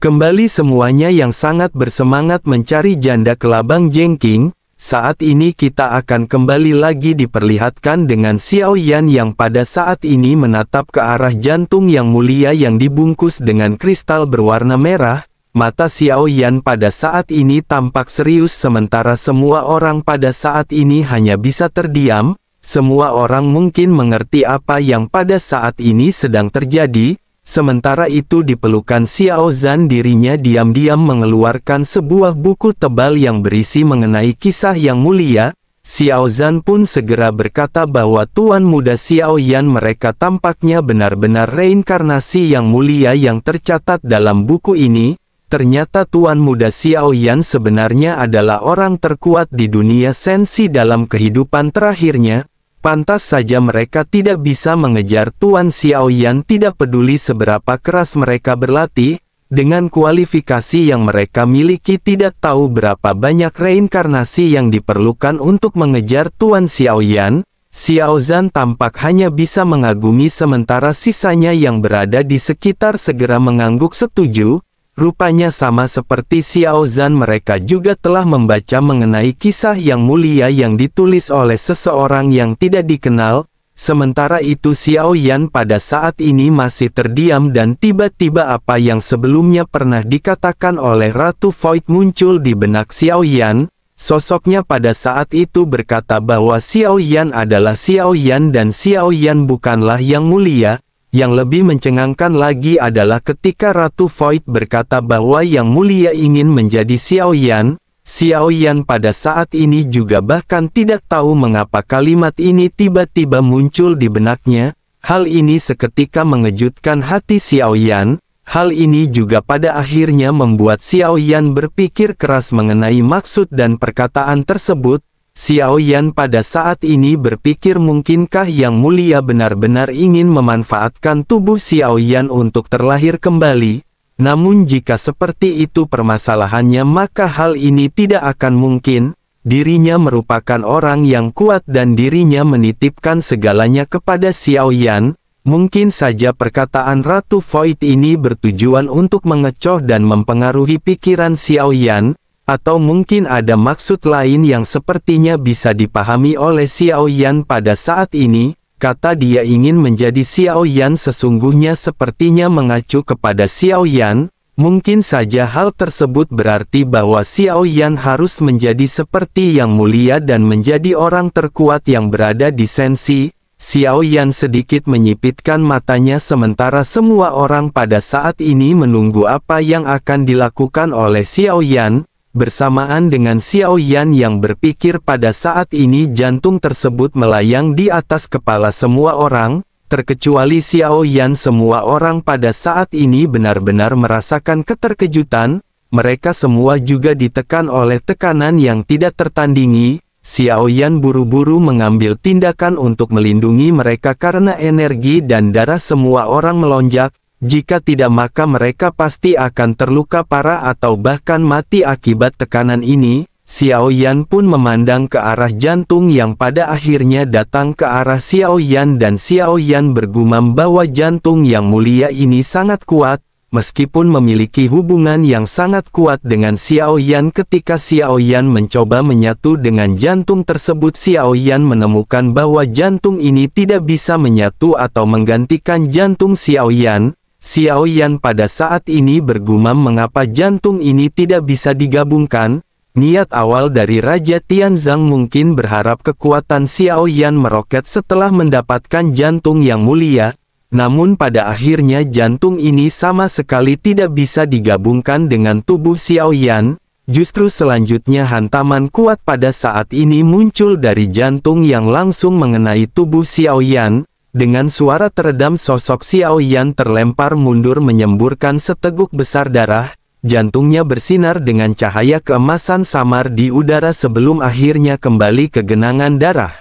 Kembali semuanya yang sangat bersemangat mencari janda kelabang jengking. Saat ini kita akan kembali lagi diperlihatkan dengan Xiao Yan yang pada saat ini menatap ke arah jantung yang mulia yang dibungkus dengan kristal berwarna merah. Mata Xiao Yan pada saat ini tampak serius sementara semua orang pada saat ini hanya bisa terdiam. Semua orang mungkin mengerti apa yang pada saat ini sedang terjadi. Sementara itu di pelukan Xiao Zhan dirinya diam-diam mengeluarkan sebuah buku tebal yang berisi mengenai kisah yang mulia. Xiao Zhan pun segera berkata bahwa Tuan Muda Xiao Yan mereka tampaknya benar-benar reinkarnasi yang mulia yang tercatat dalam buku ini. Ternyata Tuan Muda Xiao Yan sebenarnya adalah orang terkuat di dunia sensi dalam kehidupan terakhirnya. Pantas saja mereka tidak bisa mengejar Tuan Xiao Yan, tidak peduli seberapa keras mereka berlatih, dengan kualifikasi yang mereka miliki tidak tahu berapa banyak reinkarnasi yang diperlukan untuk mengejar Tuan Xiao Yan. Xiao Zhan tampak hanya bisa mengagumi sementara sisanya yang berada di sekitar segera mengangguk setuju. Rupanya sama seperti Xiao Zhan mereka juga telah membaca mengenai kisah yang mulia yang ditulis oleh seseorang yang tidak dikenal. Sementara itu Xiao Yan pada saat ini masih terdiam dan tiba-tiba apa yang sebelumnya pernah dikatakan oleh Ratu Void muncul di benak Xiao Yan. Sosoknya pada saat itu berkata bahwa Xiao Yan adalah Xiao Yan dan Xiao Yan bukanlah yang mulia. Yang lebih mencengangkan lagi adalah ketika Ratu Void berkata bahwa yang mulia ingin menjadi Xiao Yan. Xiao Yan pada saat ini juga bahkan tidak tahu mengapa kalimat ini tiba-tiba muncul di benaknya. Hal ini seketika mengejutkan hati Xiao Yan. Hal ini juga pada akhirnya membuat Xiao Yan berpikir keras mengenai maksud dan perkataan tersebut. Xiao Yan pada saat ini berpikir mungkinkah Yang Mulia benar-benar ingin memanfaatkan tubuh Xiao Yan untuk terlahir kembali. Namun jika seperti itu permasalahannya maka hal ini tidak akan mungkin. Dirinya merupakan orang yang kuat dan dirinya menitipkan segalanya kepada Xiao Yan. Mungkin saja perkataan Ratu Void ini bertujuan untuk mengecoh dan mempengaruhi pikiran Xiao Yan. Atau mungkin ada maksud lain yang sepertinya bisa dipahami oleh Xiao Yan pada saat ini. Kata dia ingin menjadi Xiao Yan sesungguhnya sepertinya mengacu kepada Xiao Yan. Mungkin saja hal tersebut berarti bahwa Xiao Yan harus menjadi seperti Yang Mulia dan menjadi orang terkuat yang berada di sensi. Xiao Yan sedikit menyipitkan matanya sementara semua orang pada saat ini menunggu apa yang akan dilakukan oleh Xiao Yan. Bersamaan dengan Xiao Yan yang berpikir pada saat ini jantung tersebut melayang di atas kepala semua orang, terkecuali Xiao Yan semua orang pada saat ini benar-benar merasakan keterkejutan, mereka semua juga ditekan oleh tekanan yang tidak tertandingi. Xiao Yan buru-buru mengambil tindakan untuk melindungi mereka karena energi dan darah semua orang melonjak. Jika tidak maka mereka pasti akan terluka parah atau bahkan mati akibat tekanan ini. Xiao Yan pun memandang ke arah jantung yang pada akhirnya datang ke arah Xiao Yan dan Xiao Yan bergumam bahwa jantung yang mulia ini sangat kuat. Meskipun memiliki hubungan yang sangat kuat dengan Xiao Yan ketika Xiao Yan mencoba menyatu dengan jantung tersebut Xiao Yan menemukan bahwa jantung ini tidak bisa menyatu atau menggantikan jantung Xiao Yan. Xiao Yan pada saat ini bergumam mengapa jantung ini tidak bisa digabungkan. Niat awal dari Raja Tianzang mungkin berharap kekuatan Xiao Yan meroket setelah mendapatkan jantung yang mulia. Namun pada akhirnya jantung ini sama sekali tidak bisa digabungkan dengan tubuh Xiao Yan. Justru selanjutnya hantaman kuat pada saat ini muncul dari jantung yang langsung mengenai tubuh Xiao Yan. Dengan suara teredam sosok Xiao Yan terlempar mundur menyemburkan seteguk besar darah, jantungnya bersinar dengan cahaya keemasan samar di udara sebelum akhirnya kembali ke genangan darah.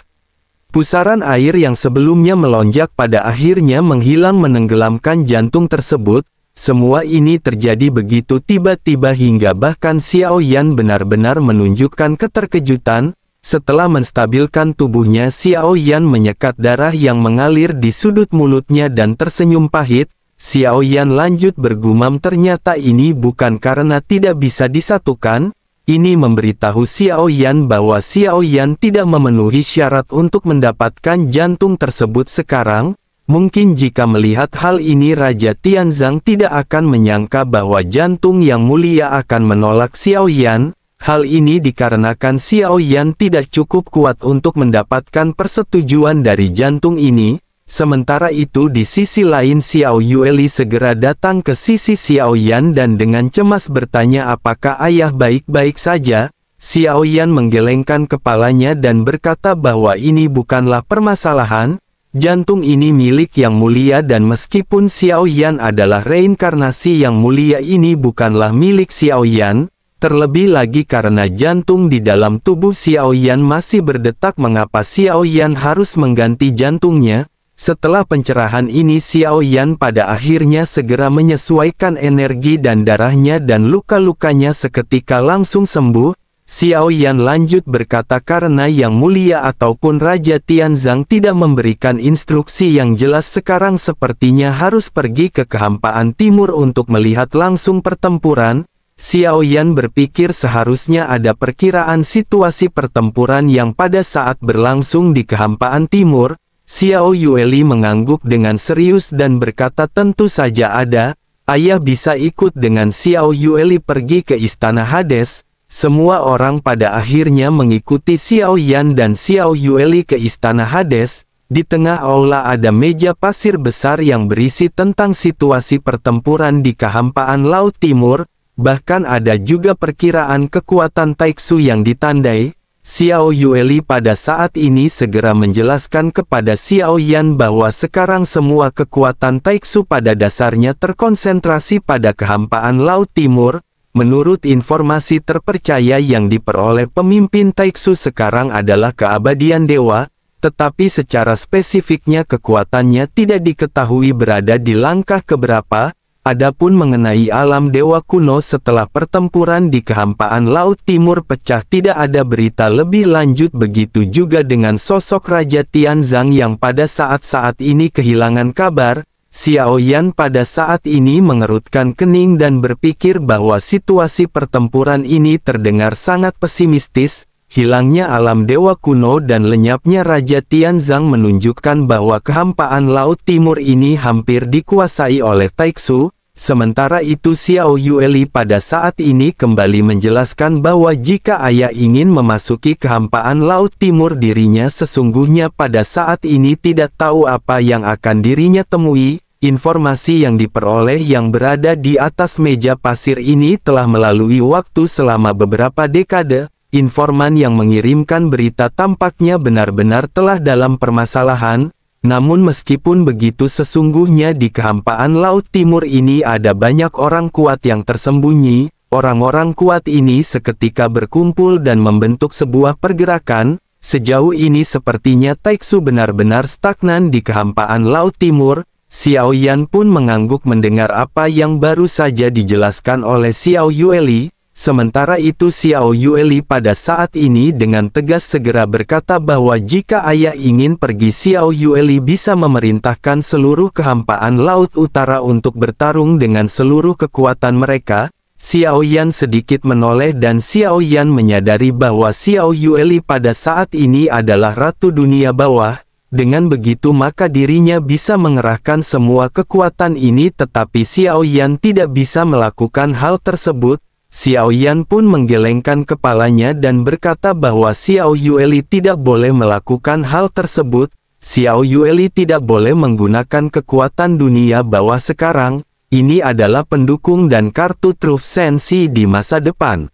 Pusaran air yang sebelumnya melonjak pada akhirnya menghilang menenggelamkan jantung tersebut. Semua ini terjadi begitu tiba-tiba hingga bahkan Xiao Yan benar-benar menunjukkan keterkejutan. Setelah menstabilkan tubuhnya Xiao Yan menyekat darah yang mengalir di sudut mulutnya dan tersenyum pahit. Xiao Yan lanjut bergumam, ternyata ini bukan karena tidak bisa disatukan. Ini memberitahu Xiao Yan bahwa Xiao Yan tidak memenuhi syarat untuk mendapatkan jantung tersebut sekarang. Mungkin jika melihat hal ini Raja Tianzang tidak akan menyangka bahwa jantung yang mulia akan menolak Xiao Yan. Hal ini dikarenakan Xiao Yan tidak cukup kuat untuk mendapatkan persetujuan dari jantung ini. Sementara itu di sisi lain Xiao Yueli segera datang ke sisi Xiao Yan dan dengan cemas bertanya, apakah ayah baik-baik saja? Xiao Yan menggelengkan kepalanya dan berkata bahwa ini bukanlah permasalahan. Jantung ini milik Yang Mulia dan meskipun Xiao Yan adalah reinkarnasi Yang Mulia, ini bukanlah milik Xiao Yan. Terlebih lagi karena jantung di dalam tubuh Xiao Yan masih berdetak, mengapa Xiao Yan harus mengganti jantungnya? Setelah pencerahan ini Xiao Yan pada akhirnya segera menyesuaikan energi dan darahnya dan luka-lukanya seketika langsung sembuh. Xiao Yan lanjut berkata, karena Yang Mulia ataupun Raja Tianzang tidak memberikan instruksi yang jelas, sekarang sepertinya harus pergi ke kehampaan timur untuk melihat langsung pertempuran. Xiao Yan berpikir seharusnya ada perkiraan situasi pertempuran yang pada saat berlangsung di kehampaan timur. Xiao Yueli mengangguk dengan serius dan berkata, tentu saja ada, ayah bisa ikut dengan Xiao Yueli pergi ke Istana Hades. Semua orang pada akhirnya mengikuti Xiao Yan dan Xiao Yueli ke Istana Hades. Di tengah aula ada meja pasir besar yang berisi tentang situasi pertempuran di kehampaan Laut Timur, bahkan ada juga perkiraan kekuatan Taiksu yang ditandai. Xiao Yueli pada saat ini segera menjelaskan kepada Xiao Yan bahwa sekarang semua kekuatan Taiksu pada dasarnya terkonsentrasi pada kehampaan Laut Timur. Menurut informasi terpercaya yang diperoleh pemimpin Taiksu sekarang adalah keabadian dewa, tetapi secara spesifiknya kekuatannya tidak diketahui berada di langkah keberapa. Adapun mengenai alam dewa kuno setelah pertempuran di kehampaan Laut Timur pecah, tidak ada berita lebih lanjut. Begitu juga dengan sosok Raja Tianzang yang pada saat-saat ini kehilangan kabar. Xiao Yan pada saat ini mengerutkan kening dan berpikir bahwa situasi pertempuran ini terdengar sangat pesimistis. Hilangnya alam dewa kuno dan lenyapnya Raja Tianzang menunjukkan bahwa kehampaan Laut Timur ini hampir dikuasai oleh Taiksu. Sementara itu Xiao Yueli pada saat ini kembali menjelaskan bahwa jika ayah ingin memasuki kehampaan Laut Timur, dirinya sesungguhnya pada saat ini tidak tahu apa yang akan dirinya temui. Informasi yang diperoleh yang berada di atas meja pasir ini telah melalui waktu selama beberapa dekade. Informan yang mengirimkan berita tampaknya benar-benar telah dalam permasalahan. Namun meskipun begitu, sesungguhnya di kehampaan Laut Timur ini ada banyak orang kuat yang tersembunyi. Orang-orang kuat ini seketika berkumpul dan membentuk sebuah pergerakan. Sejauh ini sepertinya Taiksu benar-benar stagnan di kehampaan Laut Timur. Xiao Yan pun mengangguk mendengar apa yang baru saja dijelaskan oleh Xiao Yueli. Sementara itu Xiao Yueli pada saat ini dengan tegas segera berkata bahwa jika ayah ingin pergi, Xiao Yueli bisa memerintahkan seluruh kehampaan Laut Utara untuk bertarung dengan seluruh kekuatan mereka. Xiao Yan sedikit menoleh dan Xiao Yan menyadari bahwa Xiao Yueli pada saat ini adalah Ratu Dunia Bawah. Dengan begitu maka dirinya bisa mengerahkan semua kekuatan ini, tetapi Xiao Yan tidak bisa melakukan hal tersebut. Xiao Yan pun menggelengkan kepalanya dan berkata bahwa Xiao Yueli tidak boleh melakukan hal tersebut. Xiao Yueli tidak boleh menggunakan kekuatan dunia bawah sekarang. Ini adalah pendukung dan kartu Truth Sensi di masa depan.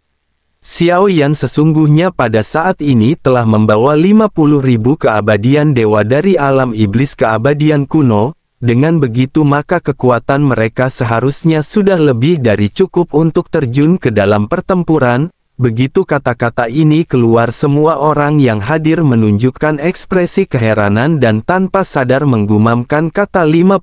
Xiao Yan sesungguhnya pada saat ini telah membawa 50.000 keabadian dewa dari alam iblis keabadian kuno. Dengan begitu maka kekuatan mereka seharusnya sudah lebih dari cukup untuk terjun ke dalam pertempuran. Begitu kata-kata ini keluar, semua orang yang hadir menunjukkan ekspresi keheranan dan tanpa sadar menggumamkan kata 50.000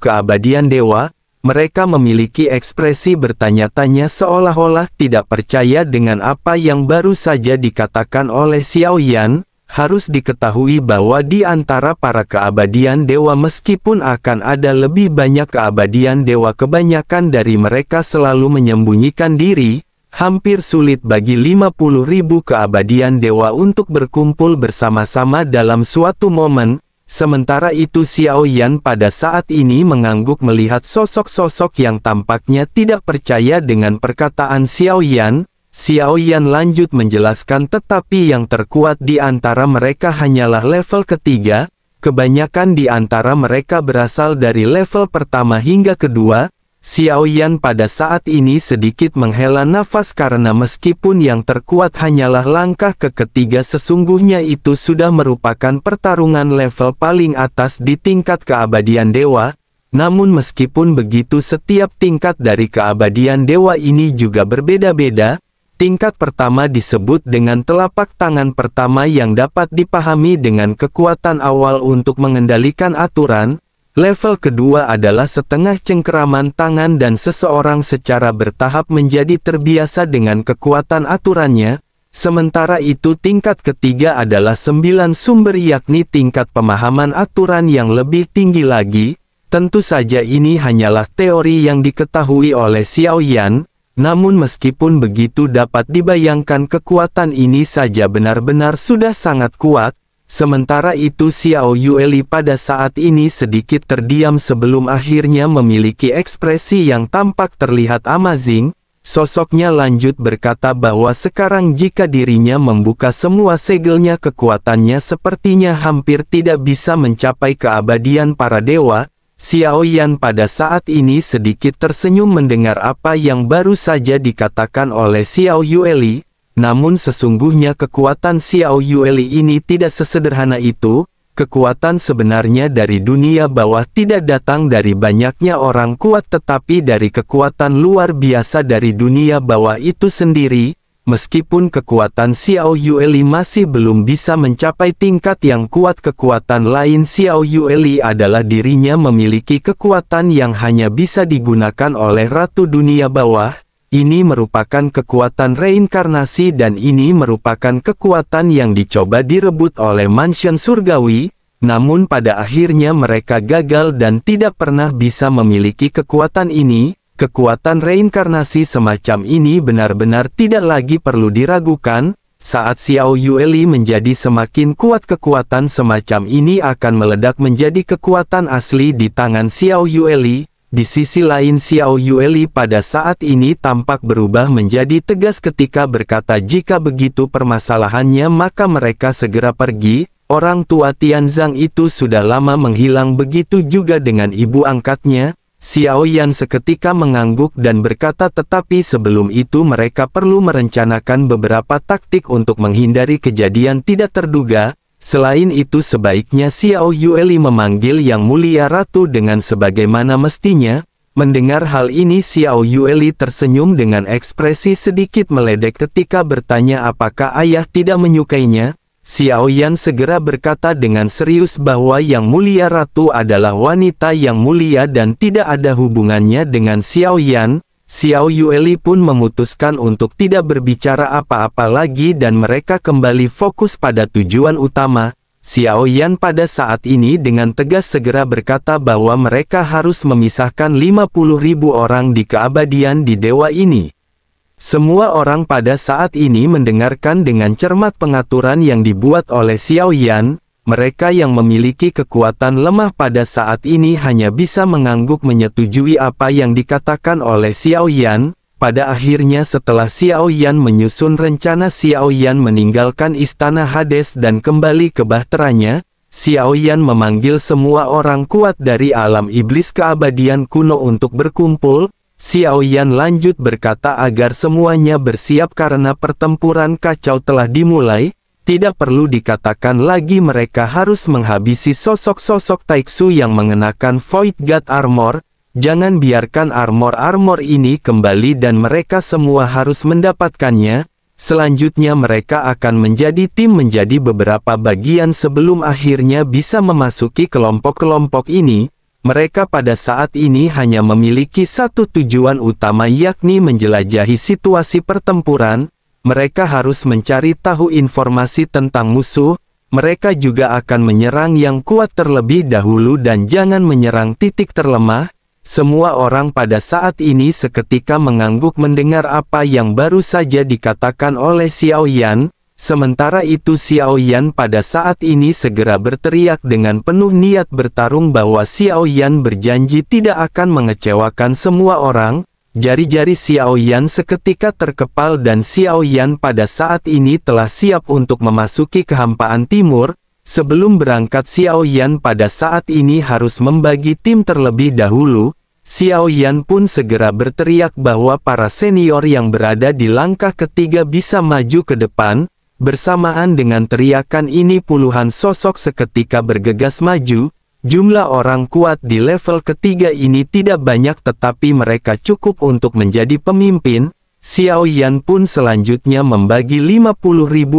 keabadian dewa. Mereka memiliki ekspresi bertanya-tanya seolah-olah tidak percaya dengan apa yang baru saja dikatakan oleh Xiao Yan. harus diketahui bahwa di antara para keabadian dewa meskipun akan ada lebih banyak keabadian dewa, kebanyakan dari mereka selalu menyembunyikan diri. Hampir sulit bagi 50.000 keabadian dewa untuk berkumpul bersama-sama dalam suatu momen. Sementara itu Xiao Yan pada saat ini mengangguk melihat sosok-sosok yang tampaknya tidak percaya dengan perkataan Xiao Yan. Xiao Yan lanjut menjelaskan, tetapi yang terkuat di antara mereka hanyalah level ketiga, kebanyakan di antara mereka berasal dari level pertama hingga kedua. Xiao Yan pada saat ini sedikit menghela nafas karena meskipun yang terkuat hanyalah langkah ke ketiga, sesungguhnya itu sudah merupakan pertarungan level paling atas di tingkat keabadian dewa. Namun meskipun begitu, setiap tingkat dari keabadian dewa ini juga berbeda-beda. Tingkat pertama disebut dengan telapak tangan pertama yang dapat dipahami dengan kekuatan awal untuk mengendalikan aturan. Level kedua adalah setengah cengkeraman tangan dan seseorang secara bertahap menjadi terbiasa dengan kekuatan aturannya. Sementara itu tingkat ketiga adalah 9 sumber, yakni tingkat pemahaman aturan yang lebih tinggi lagi. Tentu saja ini hanyalah teori yang diketahui oleh Xiao Yan. Namun meskipun begitu dapat dibayangkan kekuatan ini saja benar-benar sudah sangat kuat. Sementara itu Xiao Yueli pada saat ini sedikit terdiam sebelum akhirnya memiliki ekspresi yang tampak terlihat amazing. Sosoknya lanjut berkata bahwa sekarang jika dirinya membuka semua segelnya, kekuatannya sepertinya hampir tidak bisa mencapai keabadian para dewa. Xiao Yan pada saat ini sedikit tersenyum mendengar apa yang baru saja dikatakan oleh Xiao Yueli. Namun sesungguhnya kekuatan Xiao Yueli ini tidak sesederhana itu. Kekuatan sebenarnya dari dunia bawah tidak datang dari banyaknya orang kuat, tetapi dari kekuatan luar biasa dari dunia bawah itu sendiri. Meskipun kekuatan Xiao Yueli masih belum bisa mencapai tingkat yang kuat, kekuatan lain Xiao Yueli adalah dirinya memiliki kekuatan yang hanya bisa digunakan oleh Ratu Dunia Bawah. Ini merupakan kekuatan reinkarnasi dan ini merupakan kekuatan yang dicoba direbut oleh Mansion Surgawi. Namun pada akhirnya mereka gagal dan tidak pernah bisa memiliki kekuatan ini. Kekuatan reinkarnasi semacam ini benar-benar tidak lagi perlu diragukan. Saat Xiao Yueli menjadi semakin kuat, kekuatan semacam ini akan meledak menjadi kekuatan asli di tangan Xiao Yueli. Di sisi lain Xiao Yueli pada saat ini tampak berubah menjadi tegas ketika berkata, jika begitu permasalahannya maka mereka segera pergi. Orang tua Tianzang itu sudah lama menghilang, begitu juga dengan ibu angkatnya. Xiao Yan seketika mengangguk dan berkata, tetapi sebelum itu mereka perlu merencanakan beberapa taktik untuk menghindari kejadian tidak terduga. Selain itu sebaiknya Xiao Yueli memanggil Yang Mulia Ratu dengan sebagaimana mestinya. Mendengar hal ini Xiao Yueli tersenyum dengan ekspresi sedikit meledek ketika bertanya apakah ayah tidak menyukainya. Xiao Yan segera berkata dengan serius bahwa Yang Mulia Ratu adalah wanita yang mulia dan tidak ada hubungannya dengan Xiao Yan. Xiao Yueli pun memutuskan untuk tidak berbicara apa-apa lagi dan mereka kembali fokus pada tujuan utama. Xiao Yan pada saat ini dengan tegas segera berkata bahwa mereka harus memisahkan 50.000 orang di keabadian di dewa ini. Semua orang pada saat ini mendengarkan dengan cermat pengaturan yang dibuat oleh Xiao Yan. Mereka yang memiliki kekuatan lemah pada saat ini hanya bisa mengangguk menyetujui apa yang dikatakan oleh Xiao Yan. Pada akhirnya setelah Xiao Yan menyusun rencana, Xiao Yan meninggalkan istana Hades dan kembali ke bahteranya. Xiao Yan memanggil semua orang kuat dari alam iblis keabadian kuno untuk berkumpul. Xiao Yan lanjut berkata agar semuanya bersiap karena pertempuran kacau telah dimulai. Tidak perlu dikatakan lagi mereka harus menghabisi sosok-sosok Taiksu yang mengenakan Void God Armor. Jangan biarkan armor-armor ini kembali dan mereka semua harus mendapatkannya. Selanjutnya mereka akan menjadi tim menjadi beberapa bagian sebelum akhirnya bisa memasuki kelompok-kelompok ini. Mereka pada saat ini hanya memiliki satu tujuan utama, yakni menjelajahi situasi pertempuran. Mereka harus mencari tahu informasi tentang musuh. mereka juga akan menyerang yang kuat terlebih dahulu dan jangan menyerang titik terlemah. Semua orang pada saat ini seketika mengangguk mendengar apa yang baru saja dikatakan oleh Xiao Yan. Sementara itu Xiao Yan pada saat ini segera berteriak dengan penuh niat bertarung bahwa Xiao Yan berjanji tidak akan mengecewakan semua orang. Jari-jari Xiao Yan seketika terkepal dan Xiao Yan pada saat ini telah siap untuk memasuki kehampaan timur. Sebelum berangkat Xiao Yan pada saat ini harus membagi tim terlebih dahulu. Xiao Yan pun segera berteriak bahwa para senior yang berada di langkah ketiga bisa maju ke depan. Bersamaan dengan teriakan ini puluhan sosok seketika bergegas maju. Jumlah orang kuat di level ketiga ini tidak banyak tetapi mereka cukup untuk menjadi pemimpin. Xiao Yan pun selanjutnya membagi 50.000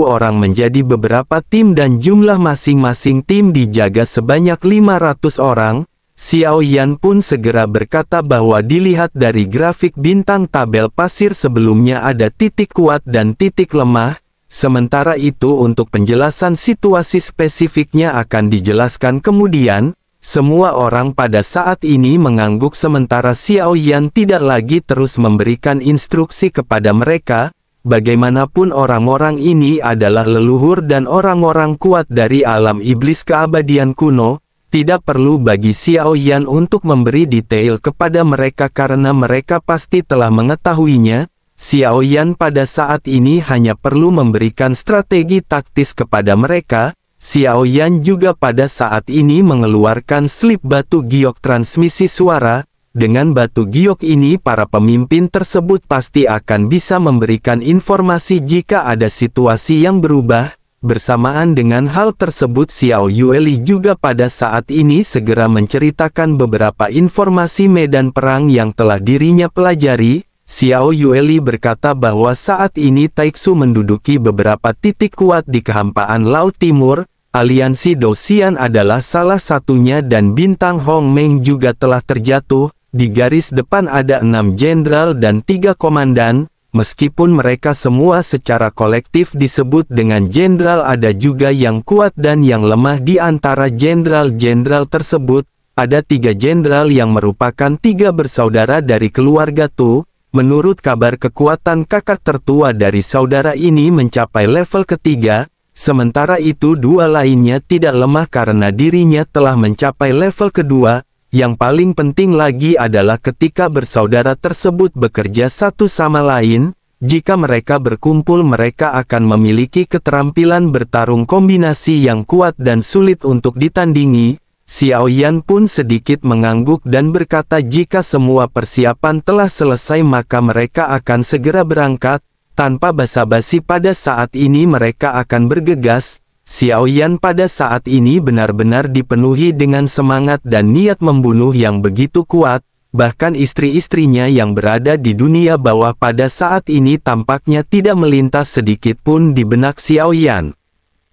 orang menjadi beberapa tim dan jumlah masing-masing tim dijaga sebanyak 500 orang. Xiao Yan pun segera berkata bahwa dilihat dari grafik bintang tabel pasir sebelumnya ada titik kuat dan titik lemah. Sementara itu untuk penjelasan situasi spesifiknya akan dijelaskan kemudian. Semua orang pada saat ini mengangguk sementara Xiao Yan tidak lagi terus memberikan instruksi kepada mereka. Bagaimanapun orang-orang ini adalah leluhur dan orang-orang kuat dari alam iblis keabadian kuno. Tidak perlu bagi Xiao Yan untuk memberi detail kepada mereka karena mereka pasti telah mengetahuinya. Xiao Yan pada saat ini hanya perlu memberikan strategi taktis kepada mereka. Xiao Yan juga pada saat ini mengeluarkan slip batu giok transmisi suara. Dengan batu giok ini para pemimpin tersebut pasti akan bisa memberikan informasi jika ada situasi yang berubah. Bersamaan dengan hal tersebut Xiao Yueli juga pada saat ini segera menceritakan beberapa informasi medan perang yang telah dirinya pelajari. Xiao Yueli berkata bahwa saat ini Taixu menduduki beberapa titik kuat di kehampaan Laut Timur. Aliansi Dosian adalah salah satunya dan bintang Hong Meng juga telah terjatuh. Di garis depan ada 6 jenderal dan 3 komandan. Meskipun mereka semua secara kolektif disebut dengan jenderal, ada juga yang kuat dan yang lemah di antara jenderal-jenderal tersebut. Ada 3 jenderal yang merupakan 3 bersaudara dari keluarga Tu. Menurut kabar kekuatan kakak tertua dari saudara ini mencapai level ketiga. Sementara itu 2 lainnya tidak lemah karena dirinya telah mencapai level kedua. Yang paling penting lagi adalah ketika bersaudara tersebut bekerja satu sama lain, jika mereka berkumpul mereka akan memiliki keterampilan bertarung kombinasi yang kuat dan sulit untuk ditandingi. Xiao Yan pun sedikit mengangguk dan berkata jika semua persiapan telah selesai maka mereka akan segera berangkat. Tanpa basa-basi pada saat ini mereka akan bergegas. Xiao Yan pada saat ini benar-benar dipenuhi dengan semangat dan niat membunuh yang begitu kuat, bahkan istri-istrinya yang berada di dunia bawah pada saat ini tampaknya tidak melintas sedikit pun di benak Xiao Yan.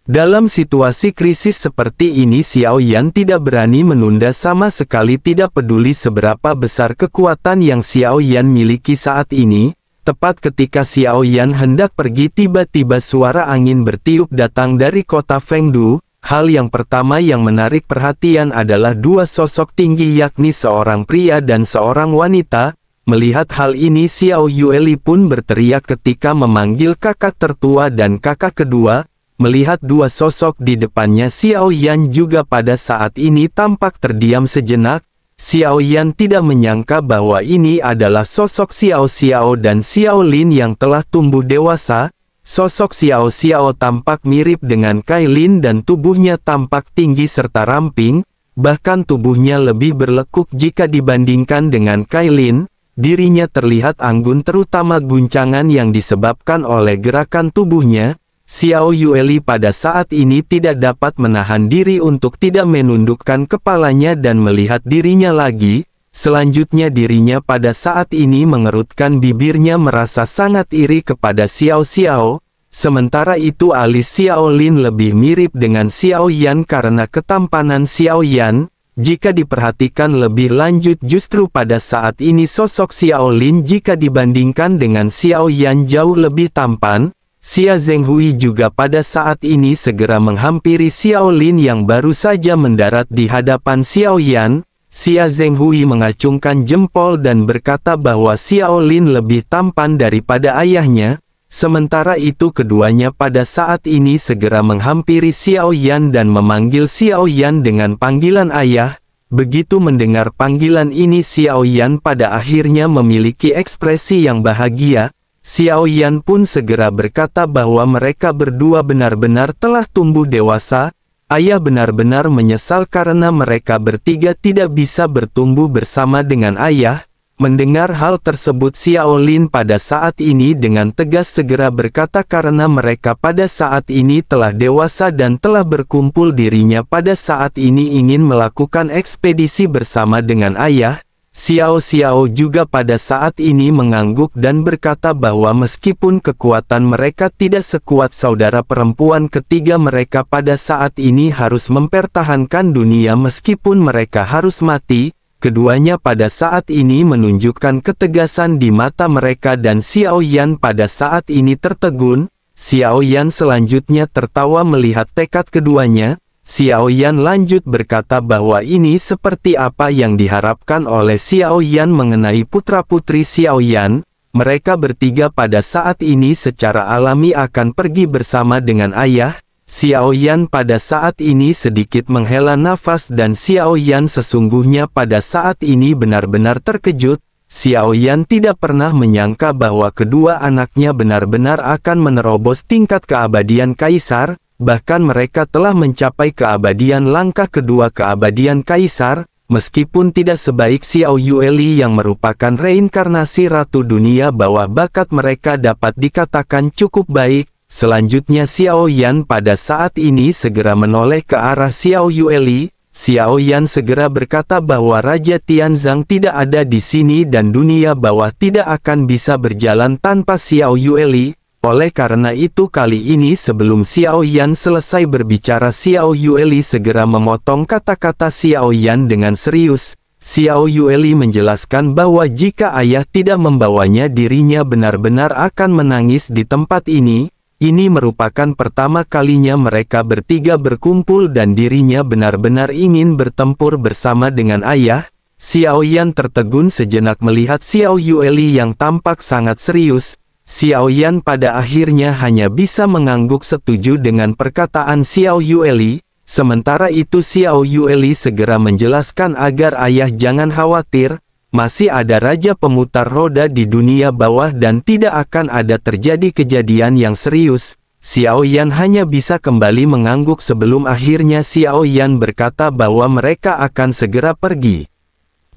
Dalam situasi krisis seperti ini Xiao Yan tidak berani menunda sama sekali, tidak peduli seberapa besar kekuatan yang Xiao Yan miliki saat ini. Tepat ketika Xiao Yan hendak pergi tiba-tiba suara angin bertiup datang dari kota Fengdu. Hal yang pertama yang menarik perhatian adalah 2 sosok tinggi yakni seorang pria dan seorang wanita. Melihat hal ini Xiao Yueli pun berteriak ketika memanggil kakak tertua dan kakak kedua. Melihat 2 sosok di depannya Xiao Yan juga pada saat ini tampak terdiam sejenak. Xiao Yan tidak menyangka bahwa ini adalah sosok Xiao Xiao dan Xiao Lin yang telah tumbuh dewasa. Sosok Xiao Xiao tampak mirip dengan Kai Lin dan tubuhnya tampak tinggi serta ramping, bahkan tubuhnya lebih berlekuk jika dibandingkan dengan Kai Lin. Dirinya terlihat anggun terutama guncangan yang disebabkan oleh gerakan tubuhnya. Xiao Yueli pada saat ini tidak dapat menahan diri untuk tidak menundukkan kepalanya dan melihat dirinya lagi. Selanjutnya dirinya pada saat ini mengerutkan bibirnya merasa sangat iri kepada Xiao Xiao. Sementara itu alis Xiao Lin lebih mirip dengan Xiao Yan karena ketampanan Xiao Yan. Jika diperhatikan lebih lanjut justru pada saat ini sosok Xiao Lin jika dibandingkan dengan Xiao Yan jauh lebih tampan. Xia Zhenghui juga pada saat ini segera menghampiri Xiao Lin yang baru saja mendarat di hadapan Xiao Yan. Xia Zhenghui mengacungkan jempol dan berkata bahwa Xiao Lin lebih tampan daripada ayahnya. Sementara itu keduanya pada saat ini segera menghampiri Xiao Yan dan memanggil Xiao Yan dengan panggilan ayah. Begitu mendengar panggilan ini Xiao Yan pada akhirnya memiliki ekspresi yang bahagia. Xiao Yan pun segera berkata bahwa mereka berdua benar-benar telah tumbuh dewasa. Ayah benar-benar menyesal karena mereka bertiga tidak bisa bertumbuh bersama dengan ayah. Mendengar hal tersebut Xiao Lin pada saat ini dengan tegas segera berkata karena mereka pada saat ini telah dewasa dan telah berkumpul dirinya pada saat ini ingin melakukan ekspedisi bersama dengan ayah. Xiao juga pada saat ini mengangguk dan berkata bahwa meskipun kekuatan mereka tidak sekuat saudara perempuan ketiga mereka pada saat ini harus mempertahankan dunia meskipun mereka harus mati. Keduanya pada saat ini menunjukkan ketegasan di mata mereka dan Xiao Yan pada saat ini tertegun. Xiao Yan selanjutnya tertawa melihat tekad keduanya. Xiao Yan lanjut berkata bahwa ini seperti apa yang diharapkan oleh Xiao Yan mengenai putra-putri Xiao Yan. Mereka bertiga pada saat ini secara alami akan pergi bersama dengan ayah. Xiao Yan pada saat ini sedikit menghela nafas dan Xiao Yan sesungguhnya pada saat ini benar-benar terkejut. Xiao Yan tidak pernah menyangka bahwa kedua anaknya benar-benar akan menerobos tingkat keabadian kaisar. Bahkan mereka telah mencapai keabadian langkah kedua keabadian kaisar, meskipun tidak sebaik Xiao Yueli yang merupakan reinkarnasi Ratu Dunia bawah bakat mereka dapat dikatakan cukup baik. Selanjutnya Xiao Yan pada saat ini segera menoleh ke arah Xiao Yueli. Xiao Yan segera berkata bahwa Raja Tianzang tidak ada di sini dan dunia bawah tidak akan bisa berjalan tanpa Xiao Yueli. Oleh karena itu kali ini sebelum Xiao Yan selesai berbicara Xiao Yueli segera memotong kata-kata Xiao Yan dengan serius. Xiao Yueli menjelaskan bahwa jika ayah tidak membawanya dirinya benar-benar akan menangis di tempat ini. Ini merupakan pertama kalinya mereka bertiga berkumpul dan dirinya benar-benar ingin bertempur bersama dengan ayah. Xiao Yan tertegun sejenak melihat Xiao Yueli yang tampak sangat serius. Xiao Yan pada akhirnya hanya bisa mengangguk setuju dengan perkataan Xiao Yueli. Sementara itu Xiao Yueli segera menjelaskan agar ayah jangan khawatir. Masih ada raja pemutar roda di dunia bawah dan tidak akan ada terjadi kejadian yang serius. Xiao Yan hanya bisa kembali mengangguk sebelum akhirnya Xiao Yan berkata bahwa mereka akan segera pergi.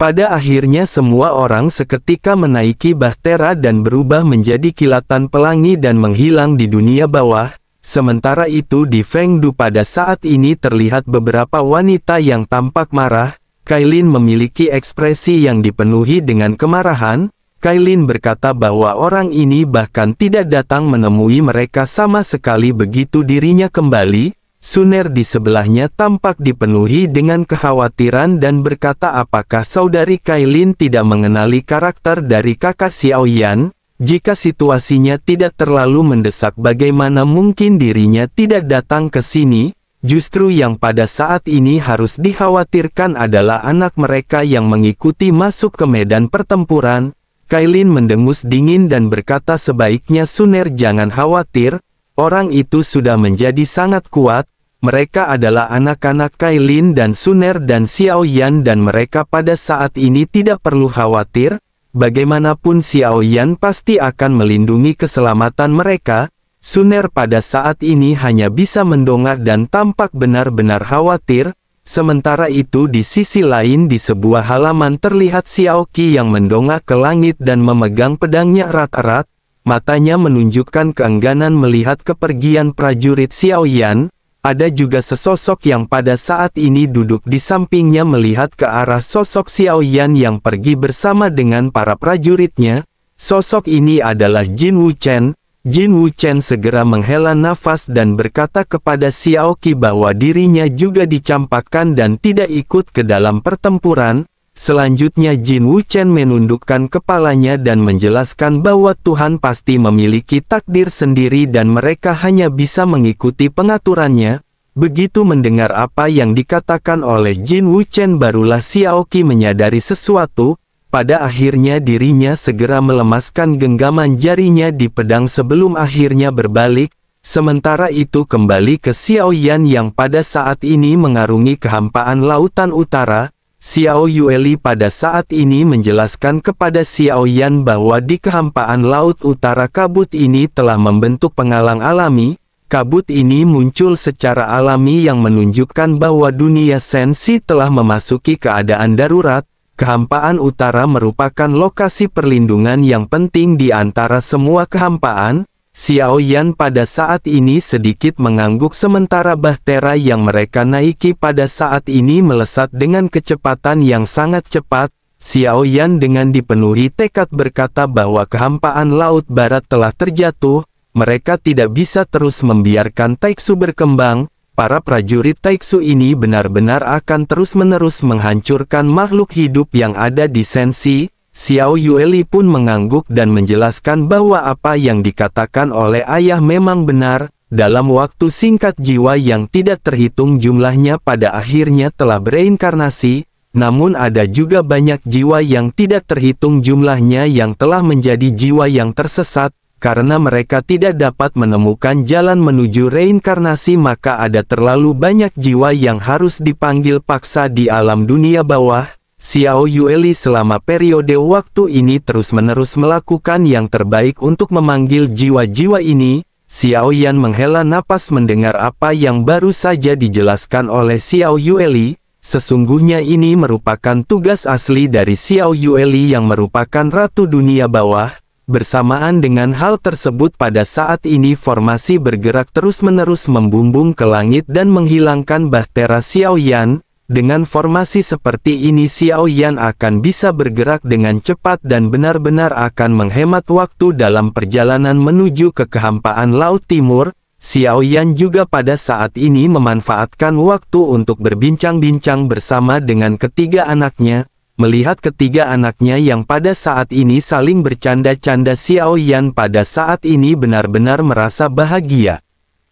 Pada akhirnya semua orang seketika menaiki bahtera dan berubah menjadi kilatan pelangi dan menghilang di dunia bawah. Sementara itu di Fengdu pada saat ini terlihat beberapa wanita yang tampak marah. Kailin memiliki ekspresi yang dipenuhi dengan kemarahan. Kailin berkata bahwa orang ini bahkan tidak datang menemui mereka sama sekali begitu dirinya kembali. Suner di sebelahnya tampak dipenuhi dengan kekhawatiran dan berkata apakah saudari Kailin tidak mengenali karakter dari kakak Xiao Yan? Jika situasinya tidak terlalu mendesak bagaimana mungkin dirinya tidak datang ke sini? Justru yang pada saat ini harus dikhawatirkan adalah anak mereka yang mengikuti masuk ke medan pertempuran. Kailin mendengus dingin dan berkata sebaiknya Suner jangan khawatir, orang itu sudah menjadi sangat kuat. Mereka adalah anak-anak Kailin dan Suner dan Xiao Yan dan mereka pada saat ini tidak perlu khawatir. Bagaimanapun Xiao Yan pasti akan melindungi keselamatan mereka. Suner pada saat ini hanya bisa mendongak dan tampak benar-benar khawatir. Sementara itu di sisi lain di sebuah halaman terlihat Xiao Qi yang mendongak ke langit dan memegang pedangnya erat-erat. Matanya menunjukkan keengganan melihat kepergian prajurit Xiao Yan. Ada juga sesosok yang pada saat ini duduk di sampingnya melihat ke arah sosok Xiao Yan yang pergi bersama dengan para prajuritnya. Sosok ini adalah Jin Wuchen. Jin Wuchen segera menghela nafas dan berkata kepada Xiao Qi bahwa dirinya juga dicampakkan dan tidak ikut ke dalam pertempuran. Selanjutnya Jin Wuchen menundukkan kepalanya dan menjelaskan bahwa Tuhan pasti memiliki takdir sendiri dan mereka hanya bisa mengikuti pengaturannya. Begitu mendengar apa yang dikatakan oleh Jin Wuchen barulah Xiaoqi menyadari sesuatu. Pada akhirnya dirinya segera melemaskan genggaman jarinya di pedang sebelum akhirnya berbalik. Sementara itu kembali ke Xiao Yan yang pada saat ini mengarungi kehampaan lautan utara. Xiao Yueli pada saat ini menjelaskan kepada Xiao Yan bahwa di kehampaan laut utara kabut ini telah membentuk penghalang alami. Kabut ini muncul secara alami yang menunjukkan bahwa dunia sensi telah memasuki keadaan darurat. Kehampaan utara merupakan lokasi perlindungan yang penting di antara semua kehampaan. Xiao Yan pada saat ini sedikit mengangguk sementara bahtera yang mereka naiki pada saat ini melesat dengan kecepatan yang sangat cepat. Xiao Yan dengan dipenuhi tekad berkata bahwa kehampaan laut barat telah terjatuh. Mereka tidak bisa terus membiarkan Taiksu berkembang. Para prajurit Taiksu ini benar-benar akan terus-menerus menghancurkan makhluk hidup yang ada di sensi. Xiao Yueli pun mengangguk dan menjelaskan bahwa apa yang dikatakan oleh ayah memang benar. Dalam waktu singkat jiwa yang tidak terhitung jumlahnya pada akhirnya telah bereinkarnasi. Namun ada juga banyak jiwa yang tidak terhitung jumlahnya yang telah menjadi jiwa yang tersesat. Karena mereka tidak dapat menemukan jalan menuju reinkarnasi maka ada terlalu banyak jiwa yang harus dipanggil paksa di alam dunia bawah. Xiao Yueli selama periode waktu ini terus-menerus melakukan yang terbaik untuk memanggil jiwa-jiwa ini. Xiao Yan menghela napas mendengar apa yang baru saja dijelaskan oleh Xiao Yueli. Sesungguhnya ini merupakan tugas asli dari Xiao Yueli yang merupakan Ratu Dunia Bawah. Bersamaan dengan hal tersebut pada saat ini formasi bergerak terus-menerus membumbung ke langit dan menghilangkan bahtera Xiao Yan. Dengan formasi seperti ini Xiao Yan akan bisa bergerak dengan cepat dan benar-benar akan menghemat waktu dalam perjalanan menuju ke kehampaan Laut Timur. Xiao Yan juga pada saat ini memanfaatkan waktu untuk berbincang-bincang bersama dengan ketiga anaknya. Melihat ketiga anaknya yang pada saat ini saling bercanda-canda Xiao Yan pada saat ini benar-benar merasa bahagia.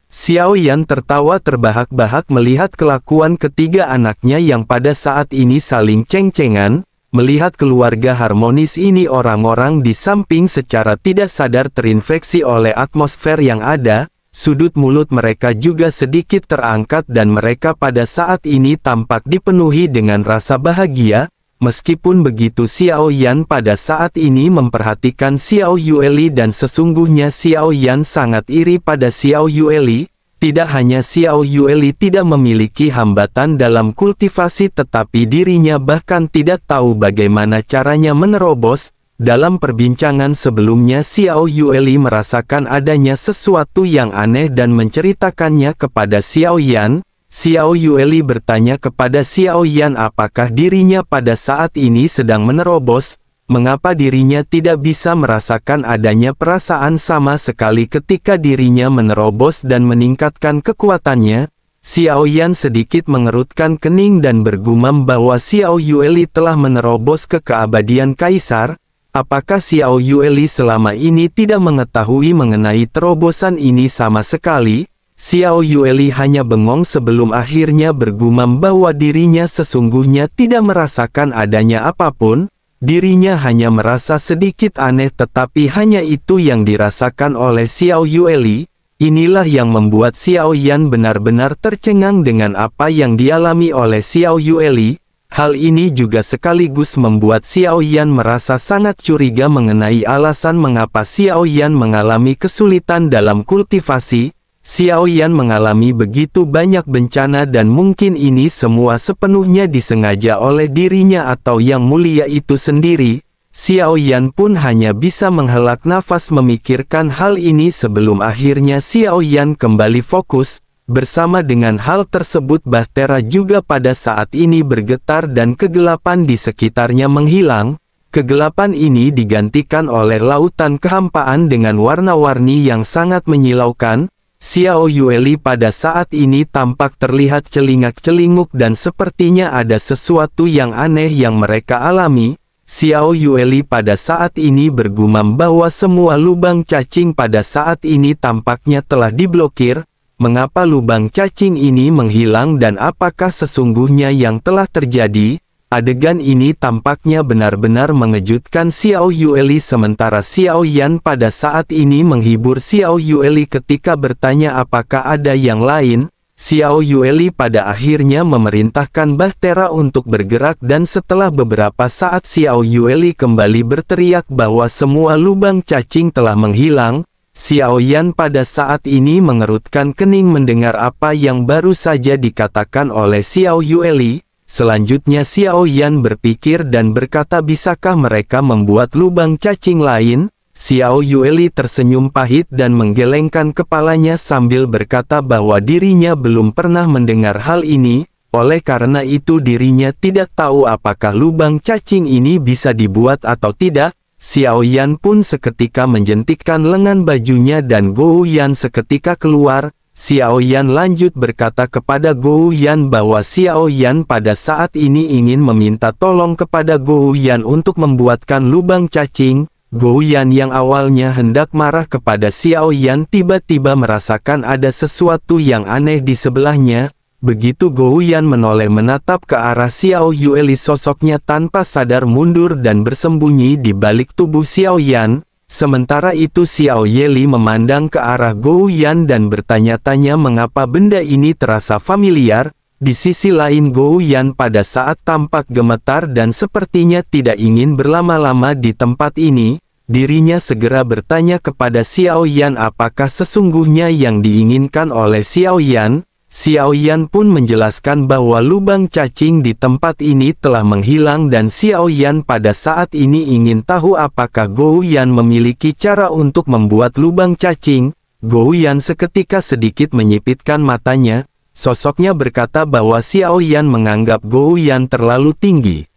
Xiao Yan tertawa terbahak-bahak melihat kelakuan ketiga anaknya yang pada saat ini saling ceng-cengan. Melihat keluarga harmonis ini orang-orang di samping secara tidak sadar terinfeksi oleh atmosfer yang ada. Sudut mulut mereka juga sedikit terangkat dan mereka pada saat ini tampak dipenuhi dengan rasa bahagia. Meskipun begitu Xiao Yan pada saat ini memperhatikan Xiao Yueli dan sesungguhnya Xiao Yan sangat iri pada Xiao Yueli. Tidak hanya Xiao Yueli tidak memiliki hambatan dalam kultivasi tetapi dirinya bahkan tidak tahu bagaimana caranya menerobos. Dalam perbincangan sebelumnya Xiao Yueli merasakan adanya sesuatu yang aneh dan menceritakannya kepada Xiao Yan. Xiao Yueli bertanya kepada Xiao Yan apakah dirinya pada saat ini sedang menerobos, mengapa dirinya tidak bisa merasakan adanya perasaan sama sekali ketika dirinya menerobos dan meningkatkan kekuatannya. Xiao Yan sedikit mengerutkan kening dan bergumam bahwa Xiao Yueli telah menerobos ke keabadian kaisar. Apakah Xiao Yueli selama ini tidak mengetahui mengenai terobosan ini sama sekali? Xiao Yueli hanya bengong sebelum akhirnya bergumam bahwa dirinya sesungguhnya tidak merasakan adanya apapun. Dirinya hanya merasa sedikit aneh tetapi hanya itu yang dirasakan oleh Xiao Yueli. Inilah yang membuat Xiao Yan benar-benar tercengang dengan apa yang dialami oleh Xiao Yueli. Hal ini juga sekaligus membuat Xiao Yan merasa sangat curiga mengenai alasan mengapa Xiao Yan mengalami kesulitan dalam kultivasi. Xiao Yan mengalami begitu banyak bencana dan mungkin ini semua sepenuhnya disengaja oleh dirinya atau yang mulia itu sendiri. Xiao Yan pun hanya bisa menghela nafas memikirkan hal ini sebelum akhirnya Xiao Yan kembali fokus. Bersama dengan hal tersebut bahtera juga pada saat ini bergetar dan kegelapan di sekitarnya menghilang. Kegelapan ini digantikan oleh lautan kehampaan dengan warna-warni yang sangat menyilaukan. Xiao Yueli pada saat ini tampak terlihat celingak-celinguk dan sepertinya ada sesuatu yang aneh yang mereka alami. Xiao Yueli pada saat ini bergumam bahwa semua lubang cacing pada saat ini tampaknya telah diblokir. Mengapa lubang cacing ini menghilang dan apakah sesungguhnya yang telah terjadi? Adegan ini tampaknya benar-benar mengejutkan Xiao Yueli sementara Xiao Yan pada saat ini menghibur Xiao Yueli ketika bertanya apakah ada yang lain. Xiao Yueli pada akhirnya memerintahkan Bahtera untuk bergerak dan setelah beberapa saat Xiao Yueli kembali berteriak bahwa semua lubang cacing telah menghilang. Xiao Yan pada saat ini mengerutkan kening mendengar apa yang baru saja dikatakan oleh Xiao Yueli. Selanjutnya Xiao Yan berpikir dan berkata bisakah mereka membuat lubang cacing lain? Xiao Yueli tersenyum pahit dan menggelengkan kepalanya sambil berkata bahwa dirinya belum pernah mendengar hal ini, oleh karena itu dirinya tidak tahu apakah lubang cacing ini bisa dibuat atau tidak. Xiao Yan pun seketika menjentikkan lengan bajunya dan Gou Yan seketika keluar. Xiao Yan lanjut berkata kepada Gou Yan bahwa Xiao Yan pada saat ini ingin meminta tolong kepada Gou Yan untuk membuatkan lubang cacing. Gou Yan yang awalnya hendak marah kepada Xiao Yan tiba-tiba merasakan ada sesuatu yang aneh di sebelahnya. Begitu Gou Yan menoleh menatap ke arah Xiao Yueli, sosoknya tanpa sadar mundur dan bersembunyi di balik tubuh Xiao Yan. Sementara itu Xiao Yueli memandang ke arah Gou Yan dan bertanya-tanya mengapa benda ini terasa familiar. Di sisi lain Gou Yan pada saat tampak gemetar dan sepertinya tidak ingin berlama-lama di tempat ini. Dirinya segera bertanya kepada Xiao Yan apakah sesungguhnya yang diinginkan oleh Xiao Yan. Xiao Yan pun menjelaskan bahwa lubang cacing di tempat ini telah menghilang dan Xiao Yan pada saat ini ingin tahu apakah Gou Yan memiliki cara untuk membuat lubang cacing. Gou Yan seketika sedikit menyipitkan matanya, sosoknya berkata bahwa Xiao Yan menganggap Gou Yan terlalu tinggi.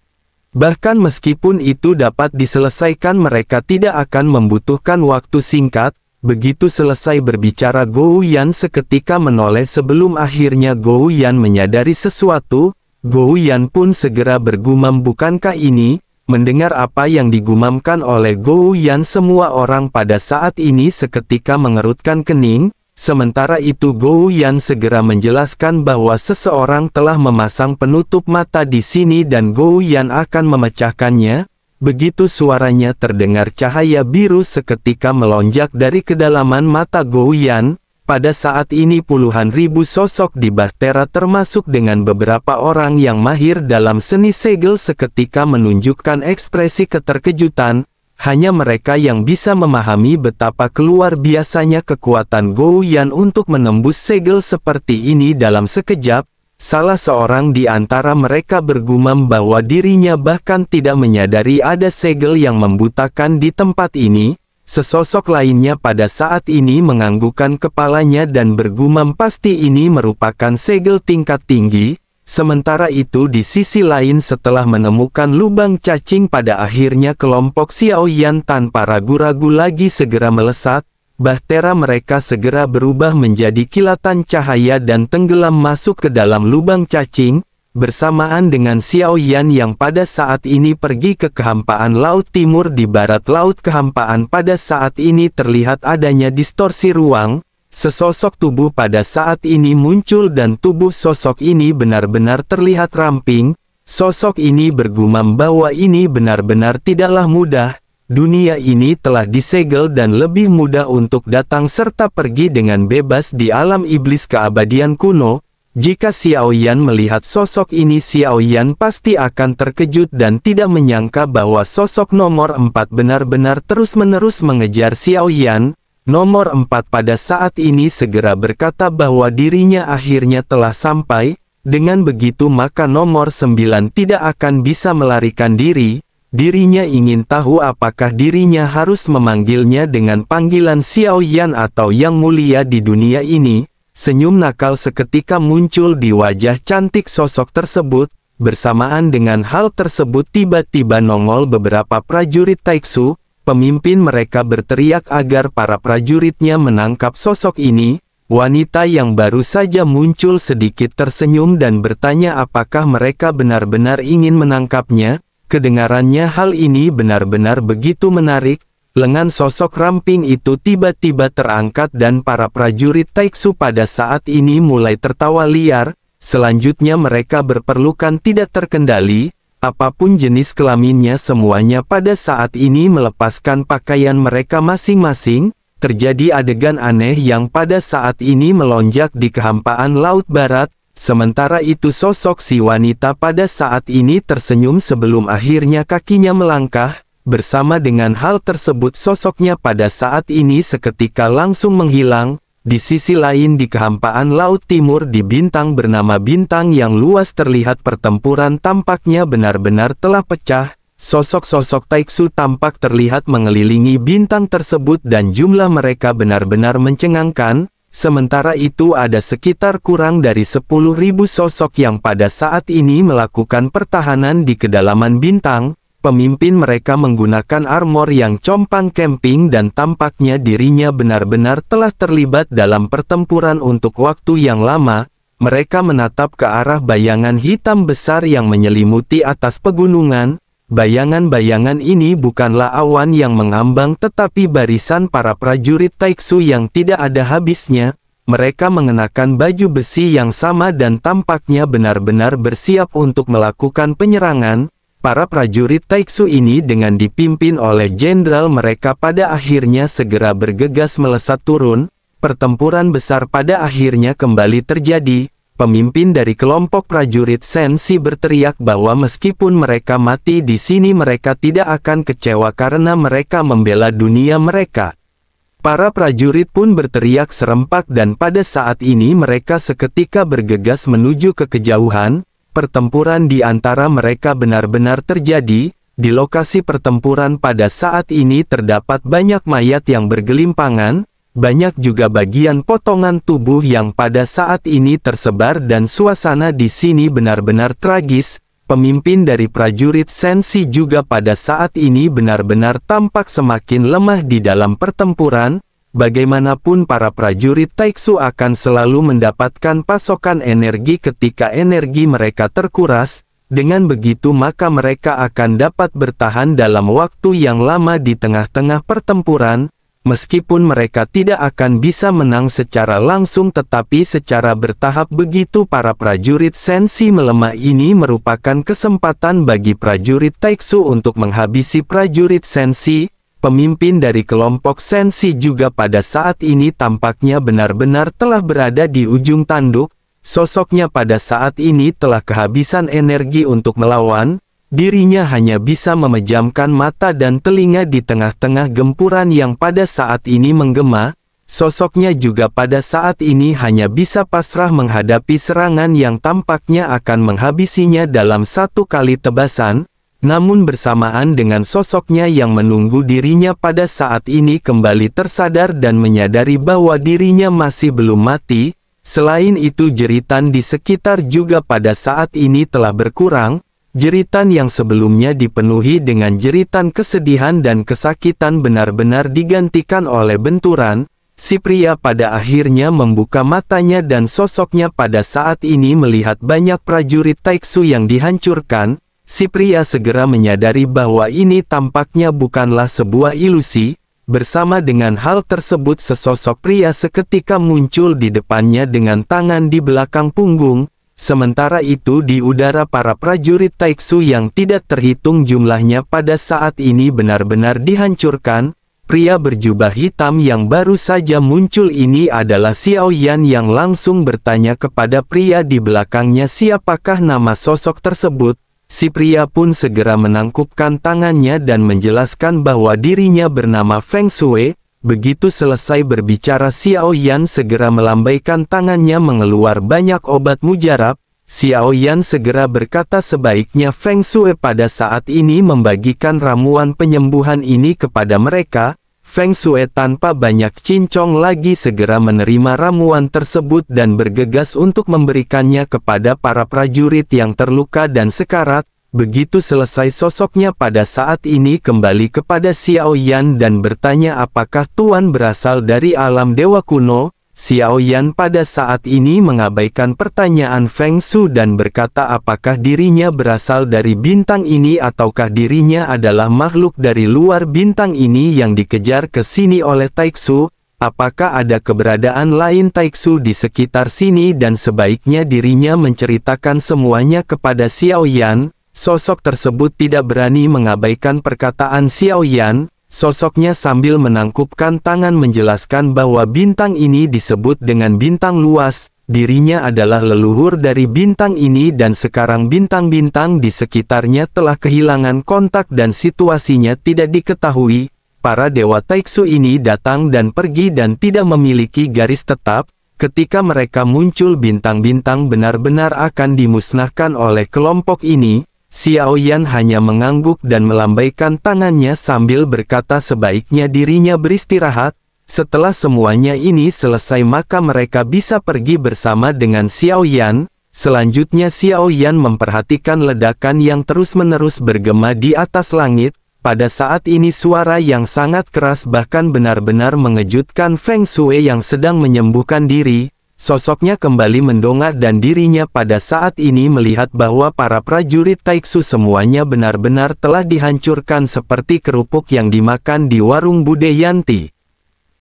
Bahkan meskipun itu dapat diselesaikan mereka tidak akan membutuhkan waktu singkat. Begitu selesai berbicara Gou Yan seketika menoleh sebelum akhirnya Gou Yan menyadari sesuatu. Gou Yan pun segera bergumam bukankah ini? Mendengar apa yang digumamkan oleh Gou Yan semua orang pada saat ini seketika mengerutkan kening. Sementara itu Gou Yan segera menjelaskan bahwa seseorang telah memasang penutup mata di sini dan Gou Yan akan memecahkannya. Begitu suaranya terdengar cahaya biru seketika melonjak dari kedalaman mata Gou Yan. Pada saat ini puluhan ribu sosok di Bahtera termasuk dengan beberapa orang yang mahir dalam seni segel seketika menunjukkan ekspresi keterkejutan. Hanya mereka yang bisa memahami betapa keluar biasanya kekuatan Gou Yan untuk menembus segel seperti ini dalam sekejap. Salah seorang di antara mereka bergumam bahwa dirinya bahkan tidak menyadari ada segel yang membutakan di tempat ini. Sesosok lainnya pada saat ini menganggukkan kepalanya dan bergumam pasti ini merupakan segel tingkat tinggi. Sementara itu di sisi lain setelah menemukan lubang cacing pada akhirnya kelompok Xiao Yan tanpa ragu-ragu lagi segera melesat. Bahtera mereka segera berubah menjadi kilatan cahaya dan tenggelam masuk ke dalam lubang cacing, bersamaan dengan Xiao Yan yang pada saat ini pergi ke kehampaan Laut Timur di barat Laut Kehampaan. Pada saat ini terlihat adanya distorsi ruang, sesosok tubuh pada saat ini muncul dan tubuh sosok ini benar-benar terlihat ramping. Sosok ini bergumam bahwa ini benar-benar tidaklah mudah. Dunia ini telah disegel dan lebih mudah untuk datang serta pergi dengan bebas di alam iblis keabadian kuno. Jika Xiao Yan melihat sosok ini Xiao Yan pasti akan terkejut dan tidak menyangka bahwa sosok nomor 4 benar-benar terus-menerus mengejar Xiao Yan. Nomor 4 pada saat ini segera berkata bahwa dirinya akhirnya telah sampai. Dengan begitu maka nomor 9 tidak akan bisa melarikan diri. Dirinya ingin tahu apakah dirinya harus memanggilnya dengan panggilan Xiao Yan atau Yang Mulia di dunia ini. Senyum nakal seketika muncul di wajah cantik sosok tersebut. Bersamaan dengan hal tersebut tiba-tiba nongol beberapa prajurit Taiksu. Pemimpin mereka berteriak agar para prajuritnya menangkap sosok ini. Wanita yang baru saja muncul sedikit tersenyum dan bertanya apakah mereka benar-benar ingin menangkapnya. Kedengarannya hal ini benar-benar begitu menarik. Lengan sosok ramping itu tiba-tiba terangkat dan para prajurit Taiksu pada saat ini mulai tertawa liar. Selanjutnya mereka berpelukan tidak terkendali. Apapun jenis kelaminnya semuanya pada saat ini melepaskan pakaian mereka masing-masing. Terjadi adegan aneh yang pada saat ini melonjak di kehampaan Laut Barat. Sementara itu sosok si wanita pada saat ini tersenyum sebelum akhirnya kakinya melangkah. Bersama dengan hal tersebut sosoknya pada saat ini seketika langsung menghilang. Di sisi lain di kehampaan Laut Timur di bintang bernama Bintang yang luas terlihat pertempuran tampaknya benar-benar telah pecah. Sosok-sosok Taiksu tampak terlihat mengelilingi bintang tersebut dan jumlah mereka benar-benar mencengangkan. Sementara itu ada sekitar kurang dari 10.000 sosok yang pada saat ini melakukan pertahanan di kedalaman bintang. Pemimpin mereka menggunakan armor yang compang-camping dan tampaknya dirinya benar-benar telah terlibat dalam pertempuran untuk waktu yang lama. Mereka menatap ke arah bayangan hitam besar yang menyelimuti atas pegunungan. Bayangan-bayangan ini bukanlah awan yang mengambang tetapi barisan para prajurit Taiksu yang tidak ada habisnya. Mereka mengenakan baju besi yang sama dan tampaknya benar-benar bersiap untuk melakukan penyerangan. Para prajurit Taiksu ini dengan dipimpin oleh jenderal mereka pada akhirnya segera bergegas melesat turun. Pertempuran besar pada akhirnya kembali terjadi. Pemimpin dari kelompok prajurit Senshi berteriak bahwa meskipun mereka mati di sini mereka tidak akan kecewa karena mereka membela dunia mereka. Para prajurit pun berteriak serempak dan pada saat ini mereka seketika bergegas menuju ke kejauhan. Pertempuran di antara mereka benar-benar terjadi. Di lokasi pertempuran pada saat ini terdapat banyak mayat yang bergelimpangan. Banyak juga bagian potongan tubuh yang pada saat ini tersebar dan suasana di sini benar-benar tragis. Pemimpin dari prajurit Senshi juga pada saat ini benar-benar tampak semakin lemah di dalam pertempuran. Bagaimanapun para prajurit Taiksu akan selalu mendapatkan pasokan energi ketika energi mereka terkuras. Dengan begitu maka mereka akan dapat bertahan dalam waktu yang lama di tengah-tengah pertempuran. Meskipun mereka tidak akan bisa menang secara langsung tetapi secara bertahap begitu para prajurit Senshi melemah ini merupakan kesempatan bagi prajurit Taiksu untuk menghabisi prajurit Senshi. Pemimpin dari kelompok Senshi juga pada saat ini tampaknya benar-benar telah berada di ujung tanduk. Sosoknya pada saat ini telah kehabisan energi untuk melawan. Dirinya hanya bisa memejamkan mata dan telinga di tengah-tengah gempuran yang pada saat ini menggema. Sosoknya juga pada saat ini hanya bisa pasrah menghadapi serangan yang tampaknya akan menghabisinya dalam satu kali tebasan. Namun bersamaan dengan sosoknya yang menunggu dirinya pada saat ini kembali tersadar dan menyadari bahwa dirinya masih belum mati. Selain itu jeritan di sekitar juga pada saat ini telah berkurang. Jeritan yang sebelumnya dipenuhi dengan jeritan kesedihan dan kesakitan benar-benar digantikan oleh benturan. Si pria pada akhirnya membuka matanya dan sosoknya pada saat ini melihat banyak prajurit Taiksu yang dihancurkan. Si pria segera menyadari bahwa ini tampaknya bukanlah sebuah ilusi. Bersama dengan hal tersebut sesosok pria seketika muncul di depannya dengan tangan di belakang punggung. Sementara itu di udara para prajurit Taiksu yang tidak terhitung jumlahnya pada saat ini benar-benar dihancurkan. Pria berjubah hitam yang baru saja muncul ini adalah Xiao Yan yang langsung bertanya kepada pria di belakangnya siapakah nama sosok tersebut. Si pria pun segera menangkupkan tangannya dan menjelaskan bahwa dirinya bernama Feng Shui. Begitu selesai berbicara Xiao Yan segera melambaikan tangannya mengeluar banyak obat mujarab. Xiao Yan segera berkata sebaiknya Feng Shui pada saat ini membagikan ramuan penyembuhan ini kepada mereka. Feng Shui tanpa banyak cincong lagi segera menerima ramuan tersebut dan bergegas untuk memberikannya kepada para prajurit yang terluka dan sekarat. Begitu selesai sosoknya pada saat ini kembali kepada Xiao Yan dan bertanya apakah Tuan berasal dari alam dewa kuno. Xiao Yan pada saat ini mengabaikan pertanyaan Feng Shu dan berkata apakah dirinya berasal dari bintang ini ataukah dirinya adalah makhluk dari luar bintang ini yang dikejar ke sini oleh Taixu. Apakah ada keberadaan lain Taixu di sekitar sini dan sebaiknya dirinya menceritakan semuanya kepada Xiao Yan. Sosok tersebut tidak berani mengabaikan perkataan Xiao Yan. Sosoknya sambil menangkupkan tangan menjelaskan bahwa bintang ini disebut dengan bintang luas, dirinya adalah leluhur dari bintang ini dan sekarang bintang-bintang di sekitarnya telah kehilangan kontak dan situasinya tidak diketahui. Para dewa Taixu ini datang dan pergi dan tidak memiliki garis tetap, ketika mereka muncul bintang-bintang benar-benar akan dimusnahkan oleh kelompok ini. Xiao Yan hanya mengangguk dan melambaikan tangannya sambil berkata sebaiknya dirinya beristirahat. Setelah semuanya ini selesai maka mereka bisa pergi bersama dengan Xiao Yan. Selanjutnya Xiao Yan memperhatikan ledakan yang terus-menerus bergema di atas langit. Pada saat ini suara yang sangat keras bahkan benar-benar mengejutkan Feng Shui yang sedang menyembuhkan diri. Sosoknya kembali mendongak dan dirinya pada saat ini melihat bahwa para prajurit Taixu semuanya benar-benar telah dihancurkan seperti kerupuk yang dimakan di warung Bude Yanti.